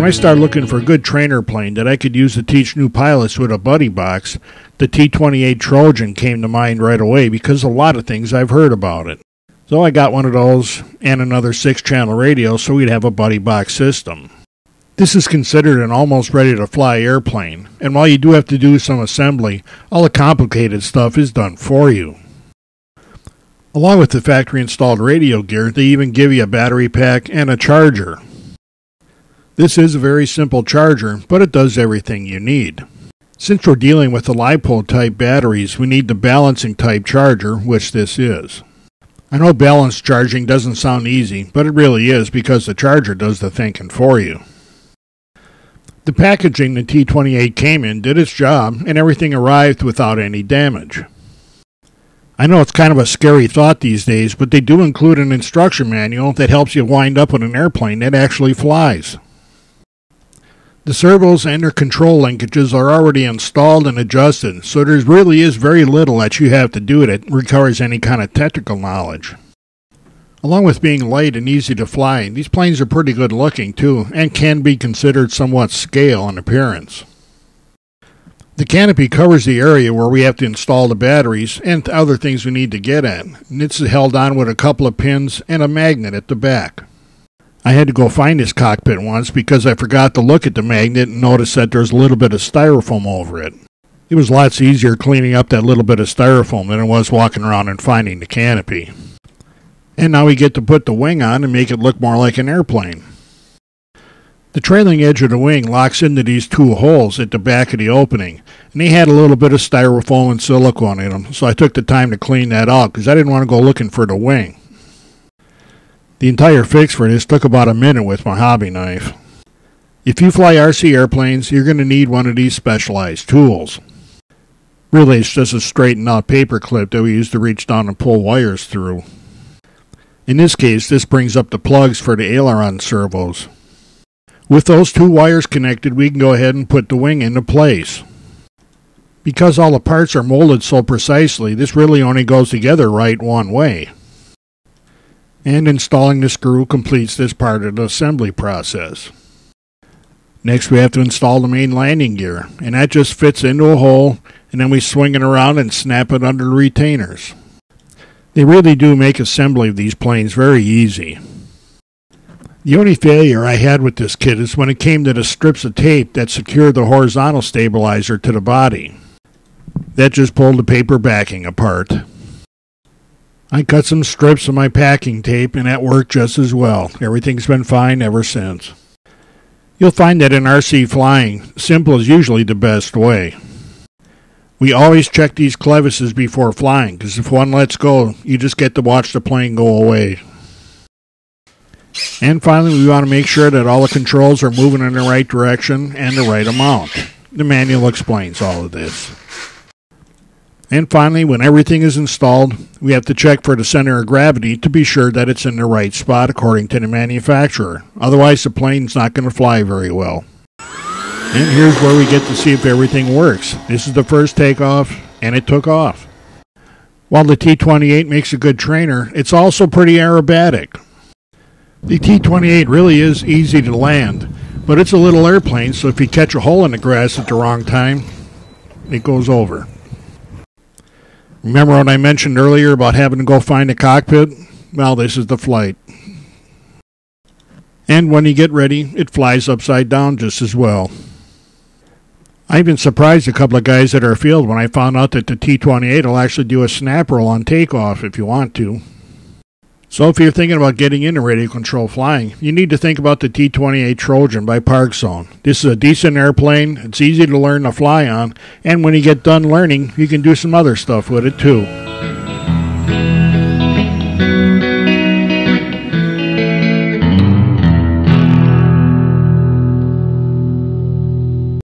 when I started looking for a good trainer plane that I could use to teach new pilots with a buddy box, the T-28 Trojan came to mind right away because of a lot of things I've heard about it. So I got one of those and another 6-channel radio so we'd have a buddy box system. This is considered an almost ready-to-fly airplane, and while you do have to do some assembly, all the complicated stuff is done for you. Along with the factory-installed radio gear, they even give you a battery pack and a charger. This is a very simple charger, but it does everything you need. Since we're dealing with the LiPo-type batteries, we need the balancing-type charger, which this is. I know balance charging doesn't sound easy, but it really is because the charger does the thinking for you. The packaging the T-28 came in did its job, and everything arrived without any damage. I know it's kind of a scary thought these days, but they do include an instruction manual that helps you wind up with an airplane that actually flies. The servos and their control linkages are already installed and adjusted, so there really is very little that you have to do that requires any kind of technical knowledge. Along with being light and easy to fly, these planes are pretty good looking too, and can be considered somewhat scale in appearance. The Canopy covers the area where we have to install the batteries and other things we need to get at, and it's held on with a couple of pins and a magnet at the back. I had to go find this cockpit once because I forgot to look at the magnet and notice that there's a little bit of styrofoam over it. It was lots easier cleaning up that little bit of styrofoam than it was walking around and finding the canopy. And now we get to put the wing on and make it look more like an airplane. The trailing edge of the wing locks into these two holes at the back of the opening, and they had a little bit of styrofoam and silicone in them, so I took the time to clean that out because I didn't want to go looking for the wing. The entire fix for this took about a minute with my hobby knife. If you fly RC airplanes, you're going to need one of these specialized tools. Really, it's just a straightened out paper clip that we use to reach down and pull wires through. In this case, this brings up the plugs for the aileron servos. With those two wires connected, we can go ahead and put the wing into place. Because all the parts are molded so precisely, this really only goes together right one way. And installing the screw completes this part of the assembly process. Next we have to install the main landing gear, and that just fits into a hole, and then we swing it around and snap it under the retainers. They really do make assembly of these planes very easy. The only failure I had with this kit is when it came to the strips of tape that secured the horizontal stabilizer to the body. That just pulled the paper backing apart. I cut some strips of my packing tape and that worked just as well. Everything's been fine ever since. You'll find that in RC flying, simple is usually the best way. We always check these clevises before flying, because if one lets go, you just get to watch the plane go away. And finally, we want to make sure that all the controls are moving in the right direction and the right amount. The manual explains all of this. And finally, when everything is installed, we have to check for the center of gravity to be sure that it's in the right spot according to the manufacturer. Otherwise, the plane's not going to fly very well. And here's where we get to see if everything works. This is the first takeoff, and it took off. While the T-28 makes a good trainer, it's also pretty aerobatic. The T-28 really is easy to land, but it's a little airplane, so if you catch a hole in the grass at the wrong time, it goes over. Remember what I mentioned earlier about having to go find a cockpit? Well, this is the flight. And when you get ready, it flies upside down just as well. I even surprised a couple of guys at our field when I found out that the T-28 will actually do a snap roll on takeoff if you want to. So if you're thinking about getting into radio control flying, you need to think about the T-28 Trojan by ParkZone. This is a decent airplane, it's easy to learn to fly on, and when you get done learning, you can do some other stuff with it too.